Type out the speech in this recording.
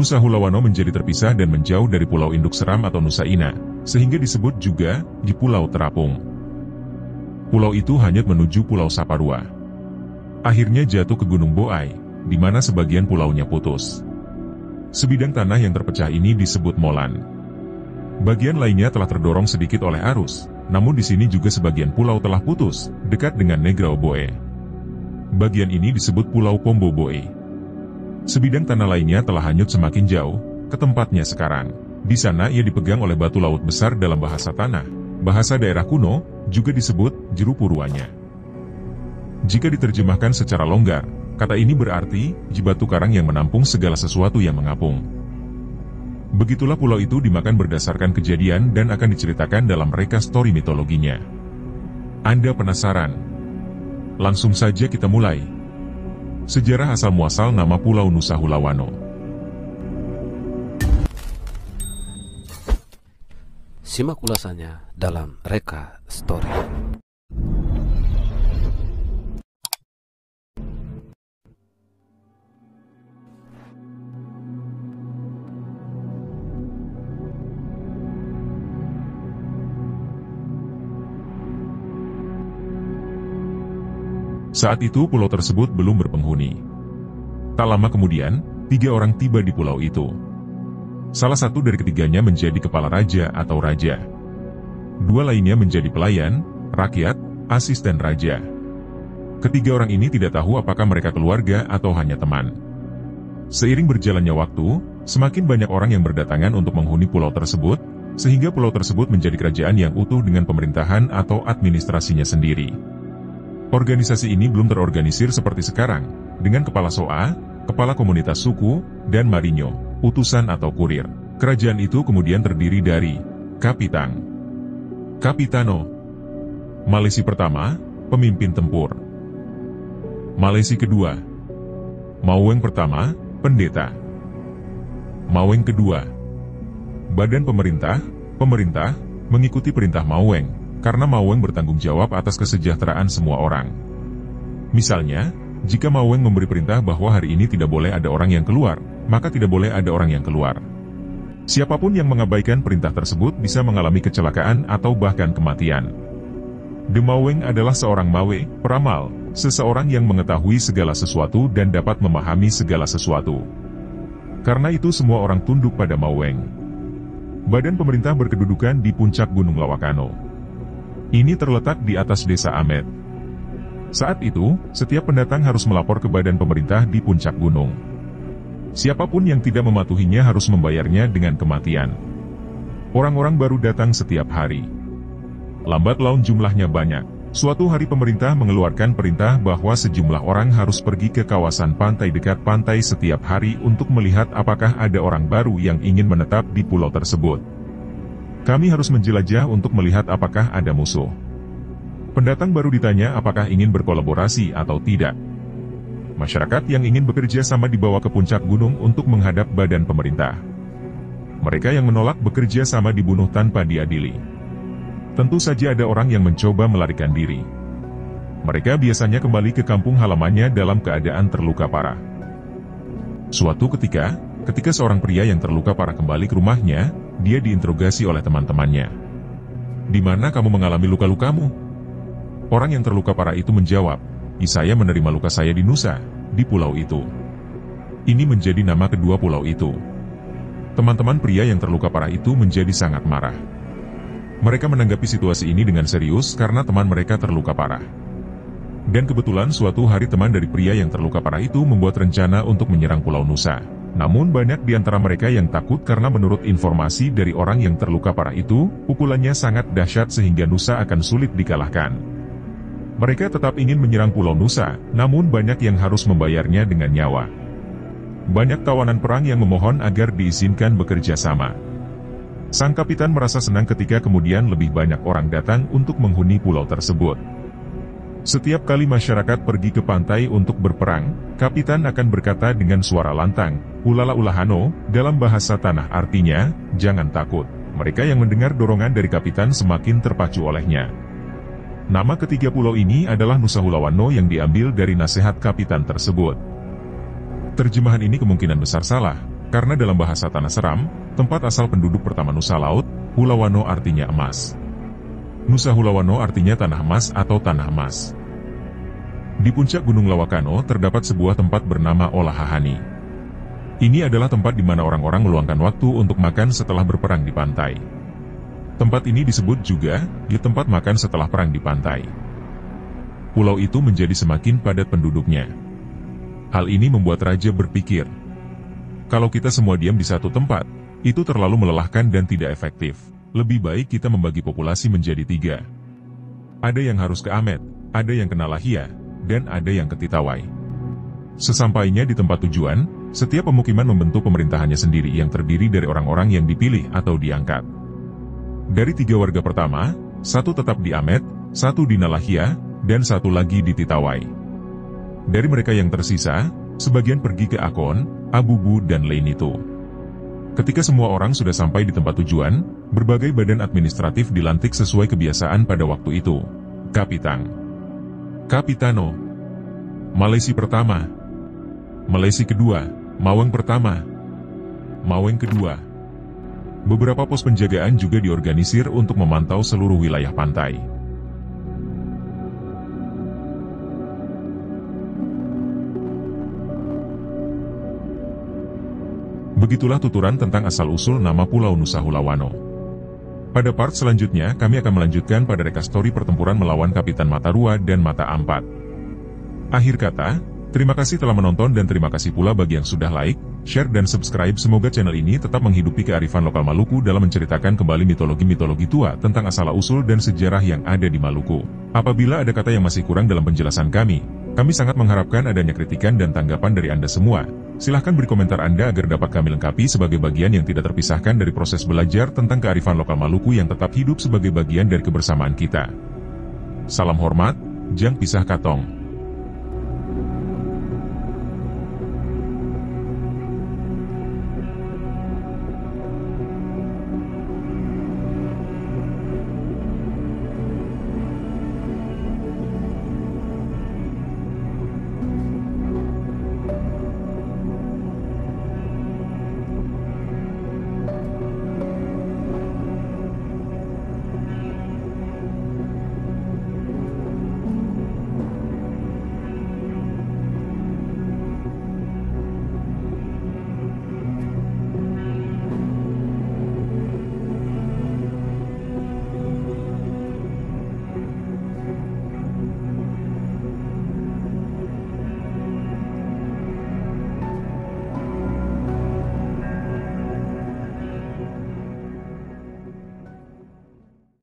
Nusa Hulawano menjadi terpisah dan menjauh dari Pulau Induk Seram atau Nusa Ina, sehingga disebut juga di Pulau Terapung. Pulau itu hanyut menuju Pulau Saparua. Akhirnya jatuh ke Gunung Boai, di mana sebagian pulaunya putus. Sebidang tanah yang terpecah ini disebut molan. Bagian lainnya telah terdorong sedikit oleh arus, namun di sini juga sebagian pulau telah putus, dekat dengan Negrao Boe. Bagian ini disebut Pulau Pombo Boe. Sebidang tanah lainnya telah hanyut semakin jauh, ke tempatnya sekarang. Di sana ia dipegang oleh batu laut besar dalam bahasa tanah. Bahasa daerah kuno, juga disebut Jeru Purwanya. Jika diterjemahkan secara longgar, kata ini berarti, batu karang yang menampung segala sesuatu yang mengapung. Begitulah pulau itu dimakan berdasarkan kejadian dan akan diceritakan dalam reka story mitologinya. Anda penasaran? Langsung saja kita mulai. Sejarah asal-muasal nama Pulau Nusa Hulawano. Simak ulasannya dalam reka story. Saat itu pulau tersebut belum berpenghuni. Tak lama kemudian, 3 orang tiba di pulau itu. Salah satu dari ketiganya menjadi kepala raja atau raja. 2 lainnya menjadi pelayan, rakyat, asisten raja. Ketiga orang ini tidak tahu apakah mereka keluarga atau hanya teman. Seiring berjalannya waktu, semakin banyak orang yang berdatangan untuk menghuni pulau tersebut, sehingga pulau tersebut menjadi kerajaan yang utuh dengan pemerintahan atau administrasinya sendiri. Organisasi ini belum terorganisir seperti sekarang, dengan kepala soa, kepala komunitas suku, dan marinyo, utusan atau kurir. Kerajaan itu kemudian terdiri dari Kapitang, Kapitano, Malesi pertama, pemimpin tempur. Malesi kedua, Maweng pertama, pendeta. Maweng kedua, Badan Pemerintah, pemerintah, mengikuti perintah Maweng. Karena Maweng bertanggung jawab atas kesejahteraan semua orang. Misalnya, jika Maweng memberi perintah bahwa hari ini tidak boleh ada orang yang keluar, maka tidak boleh ada orang yang keluar. Siapapun yang mengabaikan perintah tersebut bisa mengalami kecelakaan atau bahkan kematian. The Maweng adalah seorang mawe, peramal, seseorang yang mengetahui segala sesuatu dan dapat memahami segala sesuatu. Karena itu semua orang tunduk pada Maweng. Badan pemerintah berkedudukan di puncak Gunung Lawakano. Ini terletak di atas desa Amet. Saat itu, setiap pendatang harus melapor ke badan pemerintah di puncak gunung. Siapapun yang tidak mematuhinya harus membayarnya dengan kematian. Orang-orang baru datang setiap hari. Lambat laun jumlahnya banyak. Suatu hari pemerintah mengeluarkan perintah bahwa sejumlah orang harus pergi ke kawasan pantai dekat pantai setiap hari untuk melihat apakah ada orang baru yang ingin menetap di pulau tersebut. Kami harus menjelajah untuk melihat apakah ada musuh. Pendatang baru ditanya apakah ingin berkolaborasi atau tidak. Masyarakat yang ingin bekerja sama dibawa ke puncak gunung untuk menghadap badan pemerintah. Mereka yang menolak bekerja sama dibunuh tanpa diadili. Tentu saja ada orang yang mencoba melarikan diri. Mereka biasanya kembali ke kampung halamannya dalam keadaan terluka parah. Suatu ketika seorang pria yang terluka parah kembali ke rumahnya, dia diinterogasi oleh teman-temannya. "Di mana kamu mengalami luka-lukamu?" Orang yang terluka parah itu menjawab, "Saya menerima luka saya di Nusa, di pulau itu." Ini menjadi nama kedua pulau itu. Teman-teman pria yang terluka parah itu menjadi sangat marah. Mereka menanggapi situasi ini dengan serius karena teman mereka terluka parah. Dan kebetulan suatu hari teman dari pria yang terluka parah itu membuat rencana untuk menyerang Pulau Nusa. Namun banyak di antara mereka yang takut karena menurut informasi dari orang yang terluka parah itu, pukulannya sangat dahsyat sehingga Nusa akan sulit dikalahkan. Mereka tetap ingin menyerang Pulau Nusa, namun banyak yang harus membayarnya dengan nyawa. Banyak tawanan perang yang memohon agar diizinkan bekerja sama. Sang kapitan merasa senang ketika kemudian lebih banyak orang datang untuk menghuni pulau tersebut. Setiap kali masyarakat pergi ke pantai untuk berperang, kapitan akan berkata dengan suara lantang, "Ulala ulahano," dalam bahasa tanah artinya, "Jangan takut." Mereka yang mendengar dorongan dari kapitan semakin terpacu olehnya. Nama ketiga pulau ini adalah Nusa Hulawano yang diambil dari nasihat kapitan tersebut. Terjemahan ini kemungkinan besar salah, Karena dalam bahasa Tanah Seram, tempat asal penduduk pertama Nusa Laut, Hulawano artinya emas. Nusa Hulawano artinya tanah emas atau tanah emas. Di puncak Gunung Lawakano terdapat sebuah tempat bernama Olahahani. Ini adalah tempat di mana orang-orang meluangkan waktu untuk makan setelah berperang di pantai. Tempat ini disebut juga di tempat makan setelah perang di pantai. Pulau itu menjadi semakin padat penduduknya. Hal ini membuat raja berpikir, kalau kita semua diam di satu tempat, itu terlalu melelahkan dan tidak efektif. Lebih baik kita membagi populasi menjadi 3. Ada yang harus ke Amet, ada yang ke Nalahia, dan ada yang ke Titawai. Sesampainya di tempat tujuan, setiap pemukiman membentuk pemerintahannya sendiri yang terdiri dari orang-orang yang dipilih atau diangkat. Dari 3 warga pertama, 1 tetap di Amet, 1 di Nalahia, dan 1 lagi di Titawai. Dari mereka yang tersisa, sebagian pergi ke Akon, Abubu, dan Leinito. Ketika semua orang sudah sampai di tempat tujuan, berbagai badan administratif dilantik sesuai kebiasaan pada waktu itu. Kapitang, Kapitano, Malesi pertama, Malesi kedua, Maweng pertama, Maweng kedua. Beberapa pos penjagaan juga diorganisir untuk memantau seluruh wilayah pantai. Begitulah tuturan tentang asal-usul nama Pulau Nusa Hulawano. Pada part selanjutnya, kami akan melanjutkan pada reka story pertempuran melawan Kapitan Matarua dan Mata Ampat. Akhir kata, terima kasih telah menonton dan terima kasih pula bagi yang sudah like, share dan subscribe. Semoga channel ini tetap menghidupi kearifan lokal Maluku dalam menceritakan kembali mitologi-mitologi tua tentang asal-usul dan sejarah yang ada di Maluku. Apabila ada kata yang masih kurang dalam penjelasan kami sangat mengharapkan adanya kritikan dan tanggapan dari Anda semua. Silahkan beri komentar Anda agar dapat kami lengkapi sebagai bagian yang tidak terpisahkan dari proses belajar tentang kearifan lokal Maluku yang tetap hidup sebagai bagian dari kebersamaan kita. Salam hormat, Jang Pisah Katong.